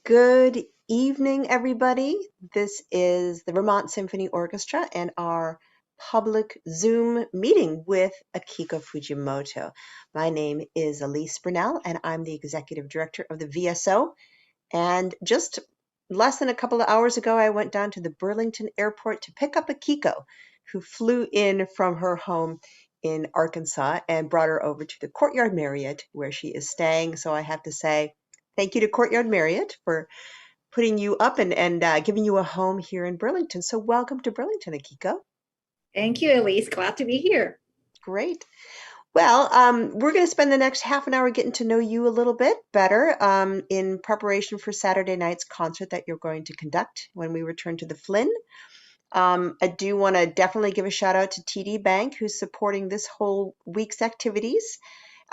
Good evening, everybody. This is the Vermont Symphony Orchestra and our public Zoom meeting with Akiko Fujimoto. My name is Elise Brunelle, and I'm the Executive Director of the VSO. And just less than a couple of hours ago, I went down to the Burlington Airport to pick up Akiko, who flew in from her home in Arkansas and brought her over to the Courtyard Marriott, where she is staying. So I have to say, thank you to Courtyard Marriott for putting you up and giving you a home here in Burlington. So welcome to Burlington, Akiko. Thank you, Elise. Glad to be here. Great. Well, we're going to spend the next half an hour getting to know you a little bit better in preparation for Saturday night's concert that you're going to conduct when we return to the Flynn. I do want to definitely give a shout out to TD Bank, who's supporting this whole week's activities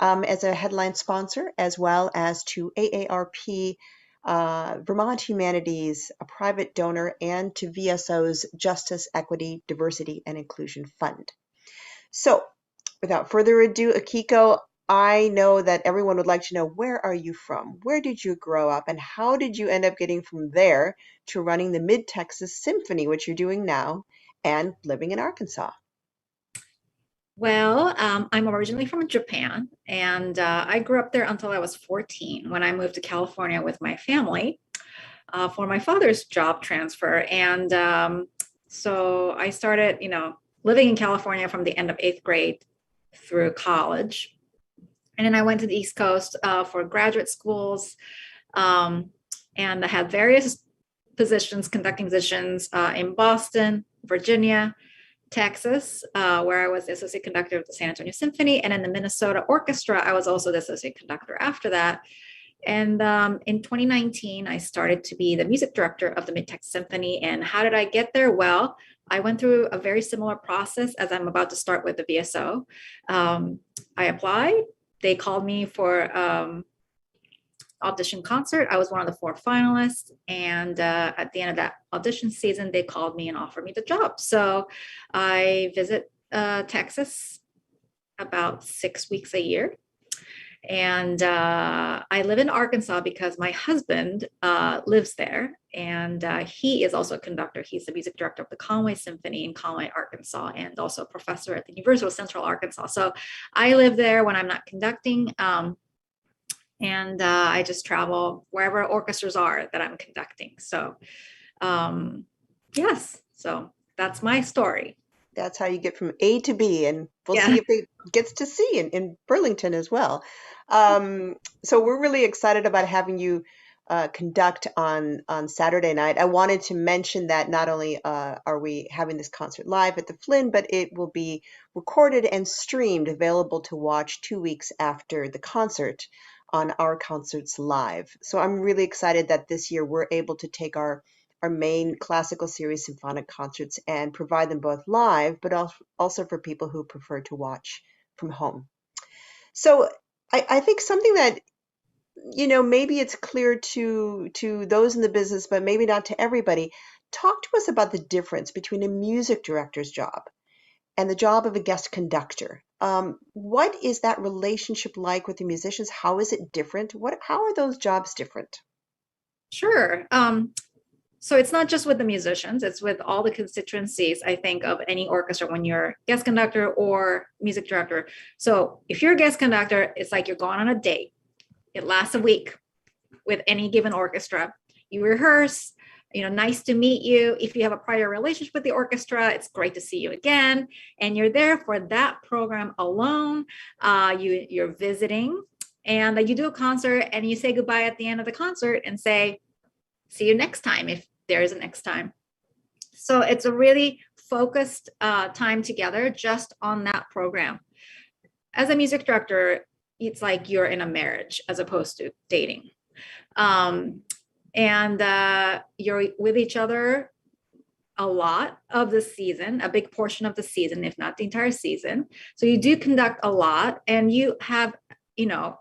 as a headline sponsor, as well as to AARP, Vermont Humanities, a private donor, and to VSO's Justice, Equity, Diversity, and Inclusion Fund. So without further ado, Akiko, I know that everyone would like to know, where are you from? Where did you grow up? And how did you end up getting from there to running the Mid-Texas Symphony, which you're doing now, and living in Arkansas? Well, I'm originally from Japan, and I grew up there until I was 14 when I moved to California with my family for my father's job transfer. And so I started, living in California from the end of 8th grade through college. And then I went to the East Coast for graduate schools, and I had various positions, conducting positions in Boston, Virginia, Texas, where I was the associate conductor of the San Antonio Symphony, and in the Minnesota Orchestra, I was also the associate conductor after that. And in 2019, I started to be the music director of the Mid-Texas Symphony. And how did I get there? Well, I went through a very similar process as I'm about to start with the VSO. I applied. They called me for audition concert. I was one of the 4 finalists. And at the end of that audition season, they called me and offered me the job. So I visit Texas about 6 weeks a year. And I live in Arkansas because my husband lives there, and he is also a conductor. He's the music director of the Conway Symphony in Conway, Arkansas, and also a professor at the University of Central Arkansas. So I live there when I'm not conducting, and I just travel wherever orchestras are that I'm conducting. So yes, so that's my story. That's how you get from A to B, and we'll see if it gets to C in Burlington as well. So we're really excited about having you conduct on Saturday night. I wanted to mention that not only are we having this concert live at the Flynn, but it will be recorded and streamed, available to watch 2 weeks after the concert on Our Concerts Live. So I'm really excited that this year we're able to take our main classical series symphonic concerts and provide them both live, but also for people who prefer to watch from home. So I think something that, maybe it's clear to those in the business, but maybe not to everybody. Talk to us about the difference between a music director's job and the job of a guest conductor. What is that relationship like with the musicians? How is it different? How are those jobs different? Sure. So it's not just with the musicians, it's with all the constituencies, I think, of any orchestra when you're guest conductor or music director. So if you're a guest conductor, it's like you're going on a date. It lasts a week with any given orchestra. You rehearse, nice to meet you. If you have a prior relationship with the orchestra, it's great to see you again. And you're there for that program alone. You're visiting, and you do a concert and you say goodbye at the end of the concert and say, see you next time, if there is a next time. So it's a really focused time together just on that program. As a music director, it's like you're in a marriage as opposed to dating. And you're with each other a lot of the season, a big portion of the season, if not the entire season. So you do conduct a lot, and you have,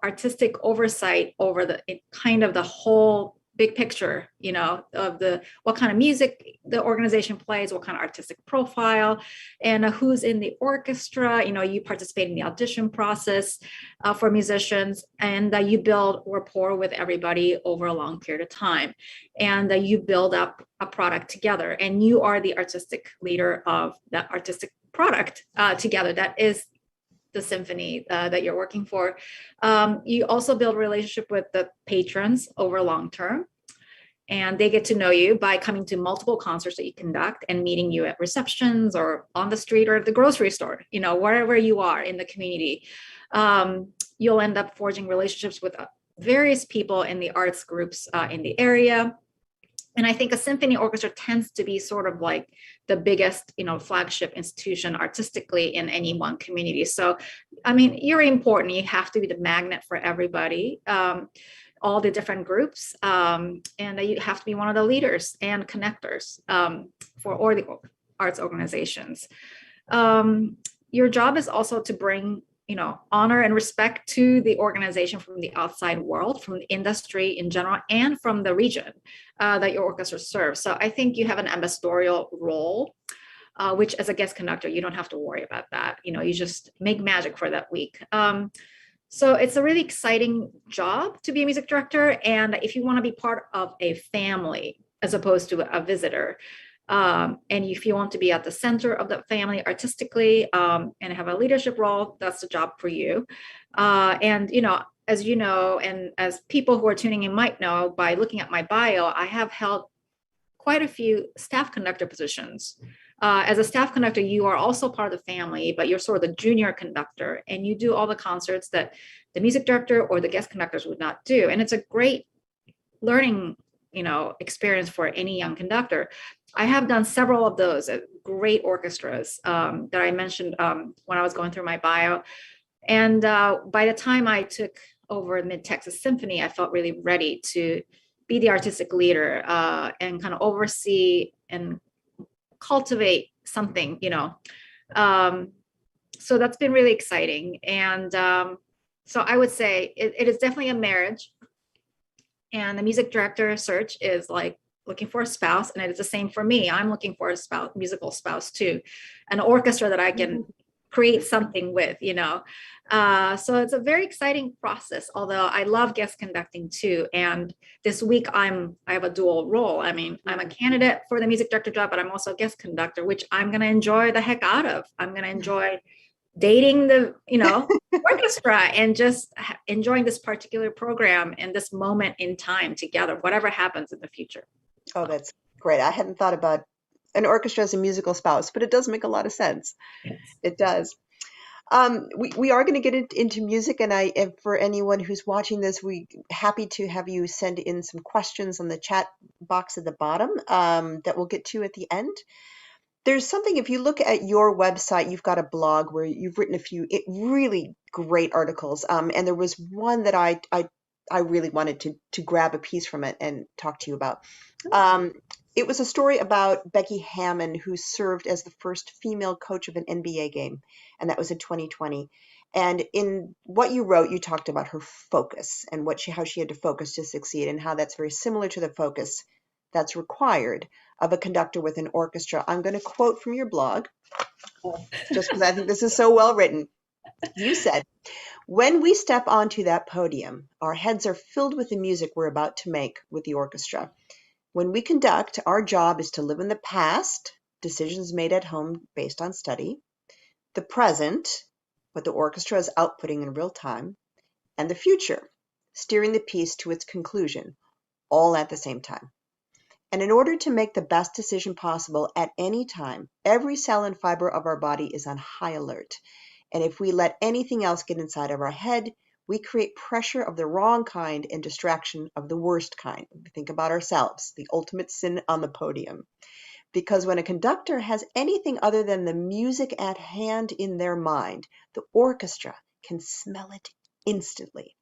artistic oversight over the kind of the whole big picture, of the what kind of music the organization plays, what kind of artistic profile, and who's in the orchestra. You participate in the audition process for musicians, and you build rapport with everybody over a long period of time, and you build up a product together, and you are the artistic leader of that artistic product together. That is the symphony that you're working for. You also build relationship with the patrons over long term, and they get to know you by coming to multiple concerts that you conduct and meeting you at receptions or on the street or at the grocery store, wherever you are in the community. You'll end up forging relationships with various people in the arts groups in the area. And I think a symphony orchestra tends to be sort of like the biggest, flagship institution artistically in any one community. So, I mean, you're important. You have to be the magnet for everybody, all the different groups. And you have to be one of the leaders and connectors for all the arts organizations. Your job is also to bring honor and respect to the organization from the outside world, from the industry in general, and from the region that your orchestra serves. So I think you have an ambassadorial role, which as a guest conductor, you don't have to worry about that. You just make magic for that week. So it's a really exciting job to be a music director. And if you want to be part of a family as opposed to a visitor, and if you want to be at the center of the family artistically and have a leadership role, that's the job for you. And, as you know, and as people who are tuning in might know, by looking at my bio, I have held quite a few staff conductor positions. As a staff conductor, you are also part of the family, but you're sort of the junior conductor, and you do all the concerts that the music director or the guest conductors would not do. And it's a great learning experience for any young conductor. I have done several of those at great orchestras that I mentioned when I was going through my bio. And by the time I took over Mid-Texas Symphony, I felt really ready to be the artistic leader and kind of oversee and cultivate something, so that's been really exciting. And so I would say it is definitely a marriage. And the music director search is like looking for a spouse, and it is the same for me. I'm looking for a spouse, musical spouse too, an orchestra that I can create something with, So it's a very exciting process, although I love guest conducting too. And this week I have a dual role. I mean, I'm a candidate for the music director job, but I'm also a guest conductor, which I'm going to enjoy the heck out of. I'm going to enjoy dating the, orchestra and just enjoying this particular program and this moment in time together, whatever happens in the future. Oh, that's great. I hadn't thought about an orchestra as a musical spouse, but it does make a lot of sense. Yes. It does. We are going to get into music, and for anyone who's watching this, we're happy to have you send in some questions on the chat box at the bottom that we'll get to at the end. There's something, if you look at your website, you've got a blog where you've written a few really great articles, and there was one that I really wanted to grab a piece from it and talk to you about. It was a story about Becky Hammon, who served as the first female coach of an NBA game, and that was in 2020. And in what you wrote, you talked about her focus and how she had to focus to succeed, and how that's very similar to the focus that's required of a conductor with an orchestra. I'm going to quote from your blog, just because I think this is so well written. You said, "When we step onto that podium, our heads are filled with the music we're about to make with the orchestra. When we conduct, our job is to live in the past, decisions made at home based on study, the present, what the orchestra is outputting in real time, and the future, steering the piece to its conclusion, all at the same time. And in order to make the best decision possible at any time, every cell and fiber of our body is on high alert. And if we let anything else get inside of our head, we create pressure of the wrong kind and distraction of the worst kind." Think about ourselves, the ultimate sin on the podium. because when a conductor has anything other than the music at hand in their mind, the orchestra can smell it instantly.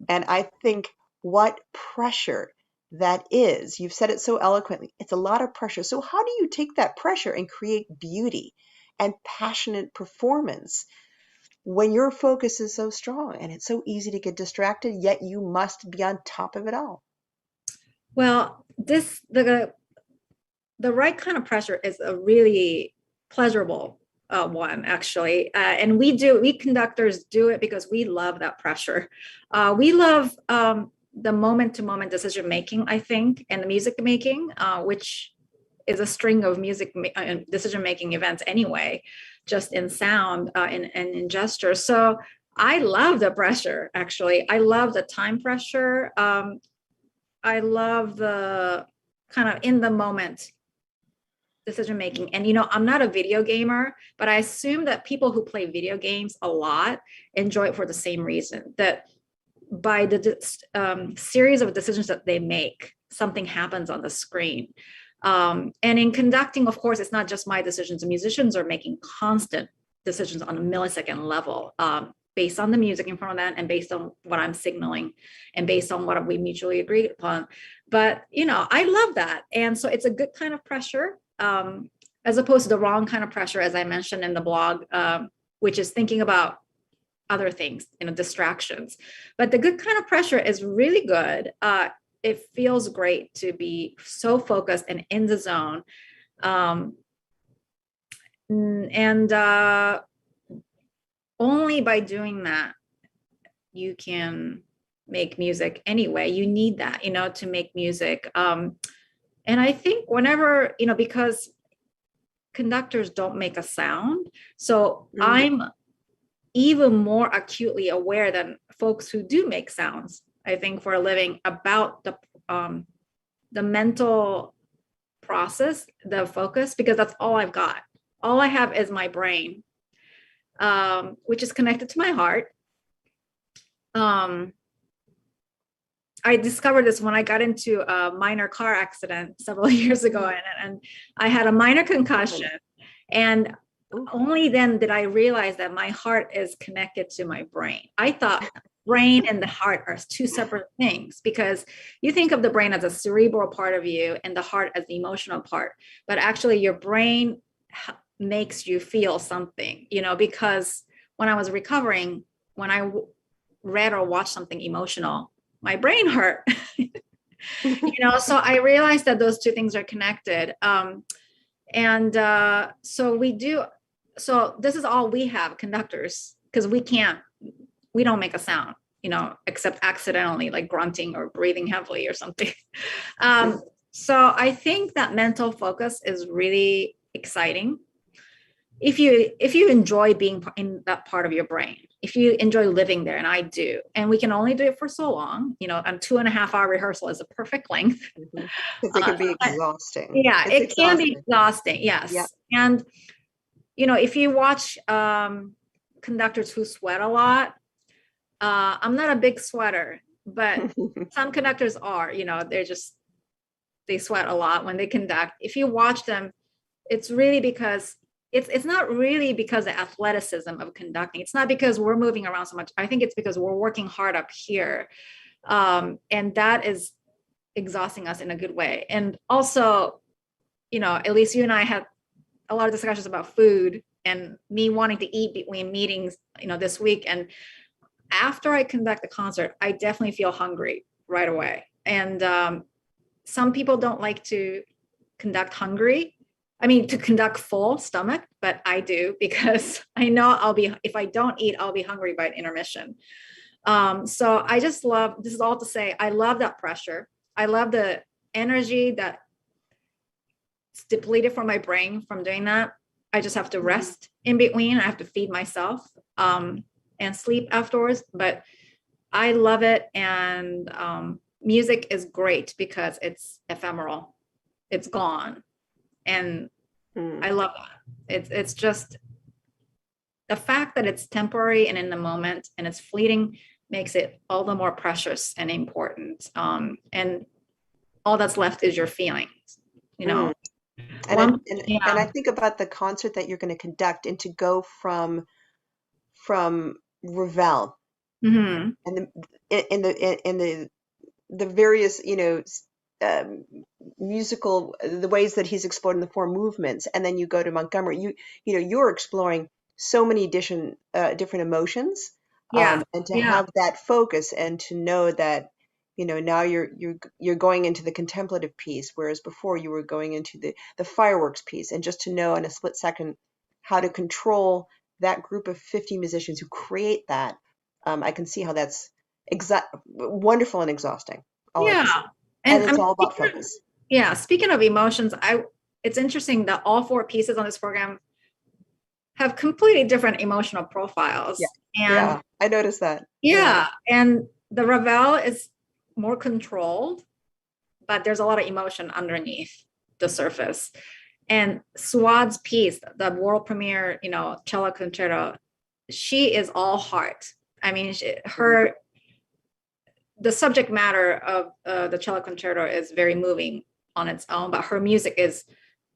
And I think what pressure that is, you've said it so eloquently, it's a lot of pressure. So how do you take that pressure and create beauty and passionate performance when your focus is so strong and it's so easy to get distracted, yet you must be on top of it all? Well, the right kind of pressure is a really pleasurable one, actually. And we conductors do it because we love that pressure. We love the moment to moment decision making, I think, and the music making, which is a string of decision making events anyway, just in sound and in gesture. So I love the pressure, actually. I love the time pressure. I love the kind of in the moment decision making. And I'm not a video gamer, but I assume that people who play video games a lot enjoy it for the same reason, that by the series of decisions that they make, something happens on the screen. And in conducting, of course, it's not just my decisions. The musicians are making constant decisions on a millisecond level, based on the music in front of them and based on what I'm signaling and based on what we mutually agreed upon. But, I love that. And so it's a good kind of pressure, as opposed to the wrong kind of pressure, as I mentioned in the blog, which is thinking about other things, distractions. But the good kind of pressure is really good. It feels great to be so focused and in the zone. And only by doing that, you can make music anyway. You need that, to make music. And I think whenever, because conductors don't make a sound, so I'm even more acutely aware than folks who do make sounds, I think, for a living, about the mental process, the focus, because that's all I've got. All I have is my brain, which is connected to my heart. I discovered this when I got into a minor car accident several years ago, and I had a minor concussion. And only then did I realize that my heart is connected to my brain. I thought brain and the heart are two separate things, because you think of the brain as a cerebral part of you and the heart as the emotional part. But actually, your brain makes you feel something, because when I was recovering, when I read or watched something emotional, my brain hurt. So I realized that those two things are connected. So this is all we have, conductors, because we don't make a sound, except accidentally, like grunting or breathing heavily or something. So I think that mental focus is really exciting. If you enjoy being in that part of your brain, if you enjoy living there, and I do, and we can only do it for so long, a 2.5-hour rehearsal is a perfect length. Because it can be exhausting. Yeah, it can be exhausting. Yes. Yep. And, if you watch conductors who sweat a lot, I'm not a big sweater, but some conductors are, they sweat a lot when they conduct. If you watch them, it's really because it's not really because of the athleticism of conducting. It's not because we're moving around so much. I think it's because we're working hard up here. And that is exhausting us in a good way. And also, Elise, you and I had a lot of discussions about food and me wanting to eat between meetings, this week. And after I conduct the concert, I definitely feel hungry right away. And some people don't like to conduct hungry. To conduct full stomach, but I do, because I know if I don't eat, I'll be hungry by an intermission. So I just love, this is all to say, I love that pressure. I love the energy that's depleted from my brain from doing that. I just have to rest in between. I have to feed myself and sleep afterwards, but I love it. And music is great because it's ephemeral. It's gone. And I love that. It's just the fact that it's temporary and in the moment and it's fleeting makes it all the more precious and important. And all that's left is your feelings, And One, and I yeah. think about the concert that you're going to conduct, and to go from Ravel Hmm. and the various, um, musical, the ways that he's explored in the four movements, and then you go to Montgomery, you're exploring so many different emotions, Yeah. and to Yeah. have that focus, and to know that, now you're going into the contemplative piece, whereas before you were going into the fireworks piece, and just to know in a split second how to control that group of 50 musicians who create that. I can see how that's wonderful and exhausting all at the Yeah. same. And And I it's mean, all about focus. yeah, speaking of emotions, it's interesting that all four pieces on this program have completely different emotional Yeah. profiles. And Yeah. I noticed that. Yeah. yeah, and the Ravel is more controlled, but there's a lot of emotion underneath the surface. And Suad's piece, the world premiere, cello concerto, she is all heart. I mean, Mhm. the subject matter of the cello concerto is very moving on its own, but her music is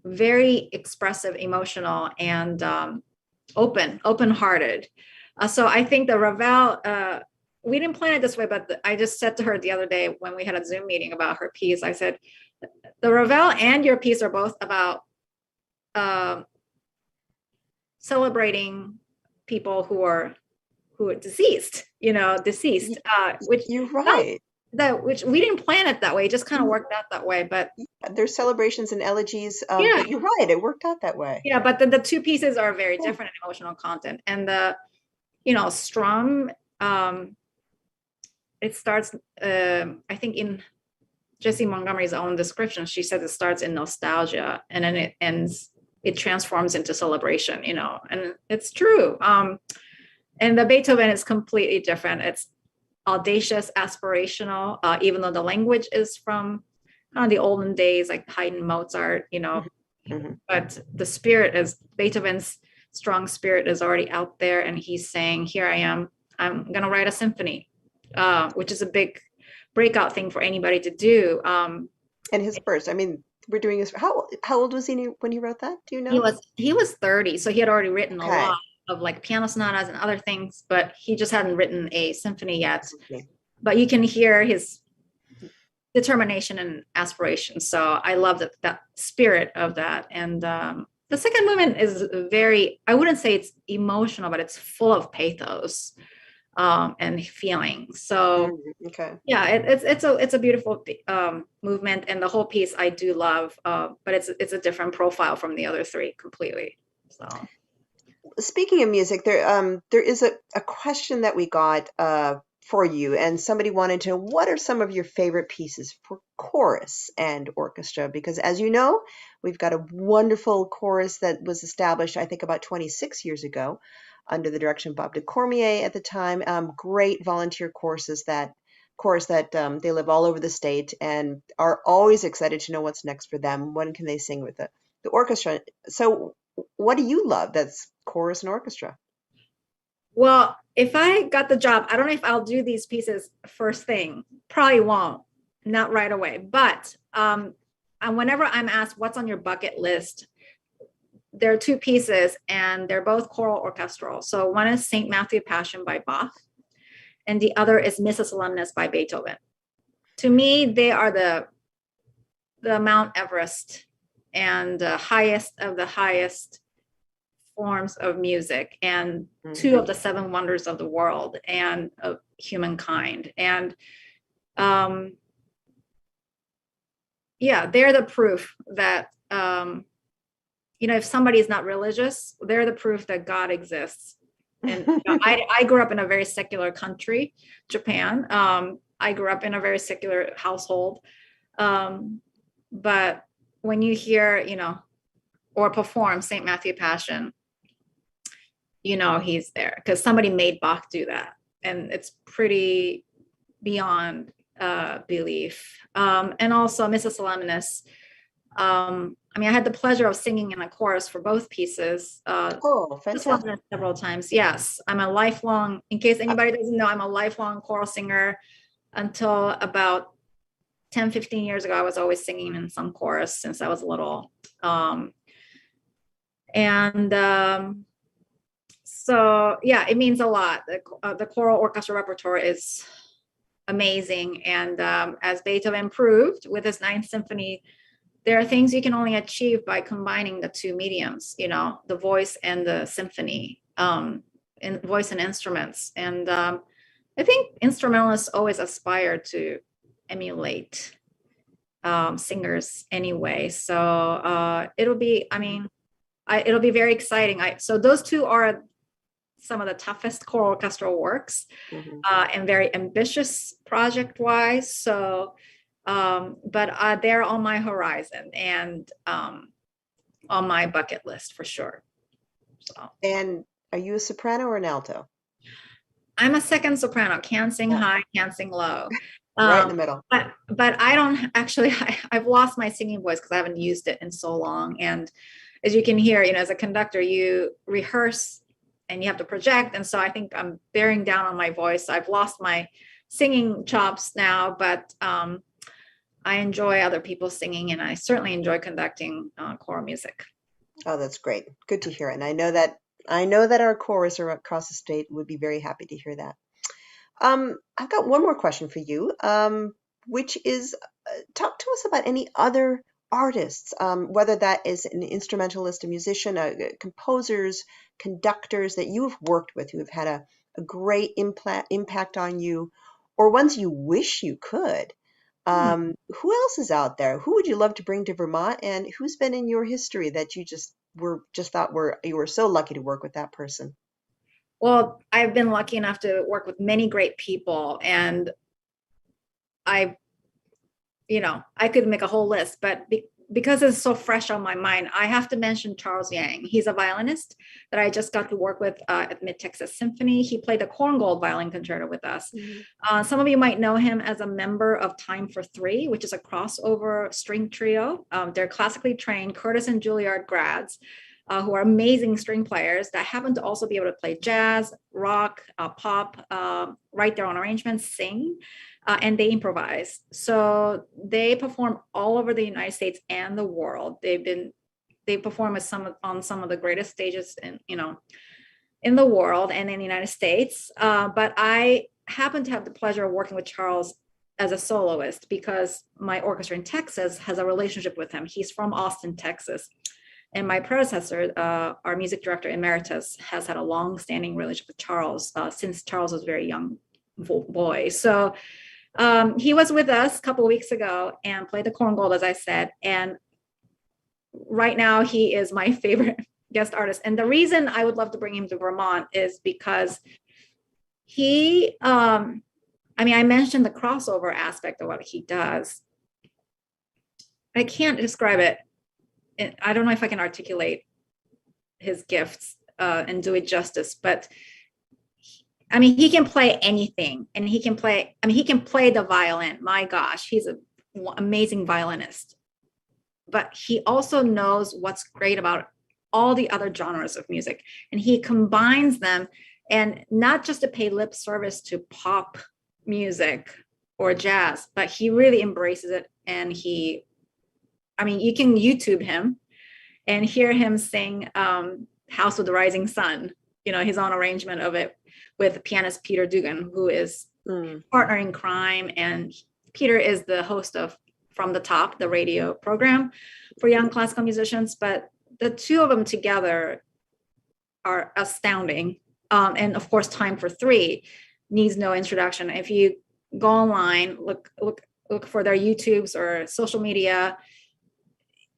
very expressive, emotional, and open-hearted. So I think the Ravel, we didn't plan it this way, but I just said to her the other day when we had a Zoom meeting about her piece, I said, the Ravel and your piece are both about uh, celebrating people who are deceased, Y- which You're not right. that which we didn't plan it that way. It just kind of worked out that way. But There's celebrations and elegies, yeah, but you're right. It worked out that way. yeah. But the two pieces are very Yeah. different in emotional content, and the strum. Um, it starts. I think in Jessie Montgomery's own description, she says it starts in nostalgia and then it ends. It transforms into celebration. And it's true. And the Beethoven is completely different. It's audacious, aspirational, even though the language is from kind of the olden days, like Haydn, Mozart, Mhm. Mhm. but the spirit is Beethoven's strong spirit is already out there, and he's saying, "Here I am. I'm going to write a symphony," which is a big breakout thing for anybody to do. And his first, I mean, we're doing this. How old was he when he wrote that? Do you He know? was he was 30, so he had already written a lot Okay. of like piano sonatas and other things, but he just hadn't written a symphony yet. Okay. But you can hear his determination and aspiration. So I love that spirit of that. And the second movement is very, I wouldn't say it's emotional, but it's full of pathos and feeling. So Okay. yeah, it's a beautiful movement, and the whole piece I do love, but it's a different profile from the other three completely. So Speaking of music, there is a question that we got for you, and somebody wanted to know, what are some of your favorite pieces for chorus and orchestra? Because as you know, we've got a wonderful chorus that was established, I think, about 26 years ago, under the direction of Bob de Cormier at the time. Great volunteer chorus that they live all over the state and are always excited to know what's next for them. When can they sing with the orchestra? So what do you love that's chorus and orchestra? well, if I got the job, I don't know if I'll do these pieces first thing. Probably won't, not right away. But and whenever I'm asked what's on your bucket list, there are two pieces, and they're both choral orchestral. So one is Saint Matthew Passion by Bach, and the other is Missa Solemnis by Beethoven. To me, they are the Mount Everest and the highest of the highest forms of music, and two Mhm. of the seven wonders of the world and of humankind. And um, yeah, they're the proof that if somebody is not religious, they're the proof that God exists. And I grew up in a very secular country, Japan. I grew up in a very secular household. Um, but when you hear, or perform St. Matthew Passion, he's there because somebody made Bach do that. And it's pretty beyond belief. And also Missa Solemnis. I mean, I had the pleasure of singing in a chorus for both pieces. Oh, This one fantastic. several times. Yes, I'm a lifelong, in case Uh, anybody doesn't know, I'm a lifelong choral singer until about 10, 15 years ago, I was always singing in some chorus since I was little. So yeah, it means a lot. The choral orchestra repertoire is amazing. And as Beethoven proved with his Ninth Symphony, there are things you can only achieve by combining the two mediums, the voice and the symphony, and voice and instruments. And I think instrumentalists always aspire to emulate singers anyway. So it'll be very exciting. So those two are some of the toughest choral orchestral works, and very ambitious project-wise. So, but they're on my horizon and on my bucket list for sure. So. And are you a soprano or an alto? I'm a second soprano. Can't sing high, can't sing low. Right in the middle. But I don't actually. I've lost my singing voice because I haven't used it in so long. And as you can hear, as a conductor, you rehearse and you have to project. And so I think I'm bearing down on my voice. I've lost my singing chops now, but I enjoy other people singing, and I certainly enjoy conducting choral music. Oh, that's great. Good to hear. And I know that our chorus across the state would be very happy to hear that. I've got one more question for you, which is talk to us about any other artists, whether that is an instrumentalist, a musician, composers, conductors that you have worked with who have had a great impact on you, or ones you wish you could. Who else is out there? Who would you love to bring to Vermont, and who's been in your history that you you were so lucky to work with that person? Well, I've been lucky enough to work with many great people, and I could make a whole list, but because it's so fresh on my mind, I have to mention Charles Yang. He's a violinist that I just got to work with at Mid-Texas Symphony. He played the Korngold Violin Concerto with us. Some of you might know him as a member of Time for Three, which is a crossover string trio. They're classically trained Curtis and Juilliard grads who are amazing string players that happen to also be able to play jazz, rock, pop, write their own arrangements, sing. And they improvise. So they perform all over the United States and the world. They perform on some of the greatest stages in the world and in the United States. But I happen to have the pleasure of working with Charles as a soloist because my orchestra in Texas has a relationship with him. He's from Austin, Texas. And my predecessor, our music director emeritus, has had a long-standing relationship with Charles since Charles was a very young boy. So he was with us a couple of weeks ago and played the Korngold, as I said. And right now he is my favorite guest artist. And the reason I would love to bring him to Vermont is because I mentioned the crossover aspect of what he does. I can't describe it. I don't know if I can articulate his gifts and do it justice, but he can play anything, and he can play the violin. My gosh, he's an amazing violinist. But he also knows what's great about all the other genres of music, and he combines them, and not just to pay lip service to pop music or jazz, but he really embraces it. And you can YouTube him and hear him sing House of the Rising Sun, his own arrangement of it, with pianist Peter Dugan, who is partner in crime. And Peter is the host of From the Top, the radio program for young classical musicians. But the two of them together are astounding. And of course, Time for Three needs no introduction. If you go online, look for their YouTubes or social media,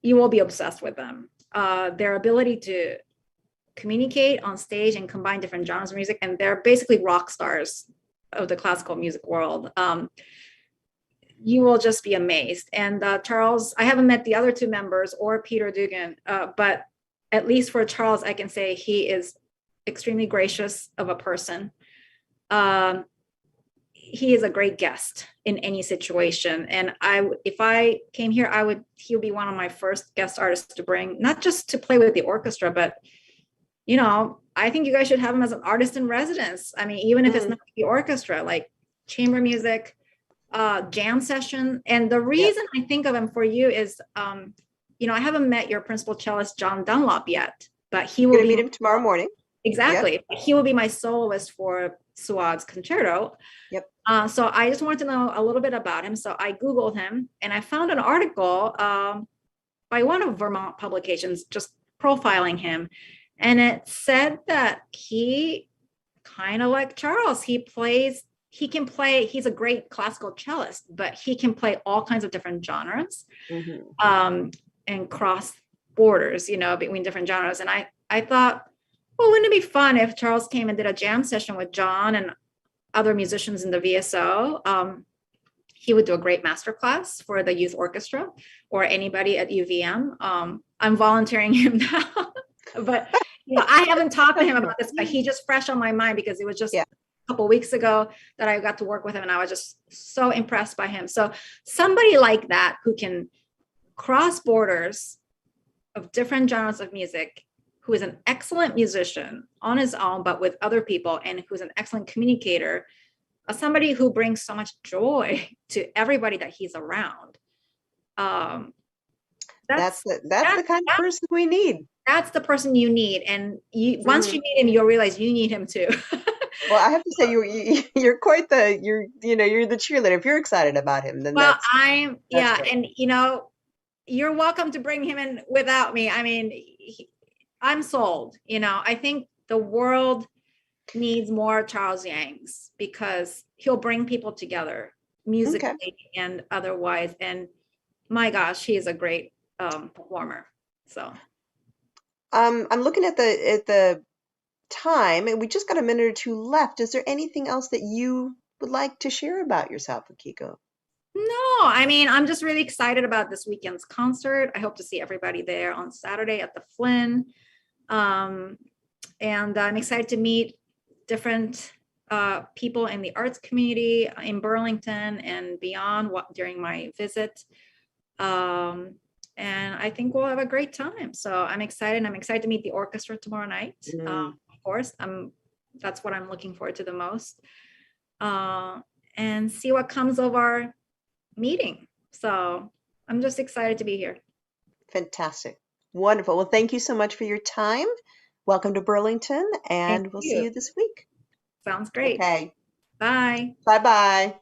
you will be obsessed with them. Their ability to communicate on stage and combine different genres of music, and they're basically rock stars of the classical music world. You will just be amazed. And Charles, I haven't met the other two members or Peter Dugan, but at least for Charles, I can say he is extremely gracious of a person. He is a great guest in any situation. And if I came here, he'll be one of my first guest artists to bring, not just to play with the orchestra, but I think you guys should have him as an artist in residence. Even if it's not the orchestra, like chamber music, jam session. And the Yep. reason I think of him for you is, I haven't met your principal cellist, John Dunlop, yet, but he You're will gonna be meet him tomorrow morning. Yep. exactly. He will be my soloist for Suad's concerto. Yep. So I just wanted to know a little bit about him. So I Googled him and I found an article by one of Vermont publications just profiling him. And it said that he kind of like Charles, he can play, he's a great classical cellist, but he can play all kinds of different genres and cross borders, between different genres. And I thought, well, wouldn't it be fun if Charles came and did a jam session with John and other musicians in the VSO? He would do a great masterclass for the youth orchestra or anybody at UVM. I'm volunteering him now, but I haven't talked to him about this, but he just fresh on my mind because it was just a couple of weeks ago that I got to work with him, and I was just so impressed by him. So somebody like that who can cross borders of different genres of music, who is an excellent musician on his own, but with other people, and who's an excellent communicator, somebody who brings so much joy to everybody that he's around. That's the kind of person we need. That's the person you need, and once you meet him, you'll realize you need him too. Well, I have to say you're quite you're the cheerleader. If you're excited about him, then well, that's great. and you're welcome to bring him in without me. I mean, I'm sold. I think the world needs more Charles Yangs because he'll bring people together musically and otherwise. And my gosh, he is a great performer. So I'm looking at the time, and we just got a minute or two left. Is there anything else that you would like to share about yourself, Akiko? No, I mean, I'm just really excited about this weekend's concert. I hope to see everybody there on Saturday at the Flynn. And I'm excited to meet different people in the arts community in Burlington and beyond during my visit. And I think we'll have a great time. So I'm excited. I'm excited to meet the orchestra tomorrow night. Of course, that's what I'm looking forward to the most. And see what comes of our meeting. So I'm just excited to be here. Fantastic. Wonderful. Well, thank you so much for your time. Welcome to Burlington, and we'll see you this week. Sounds great. Okay. Bye. Bye-bye.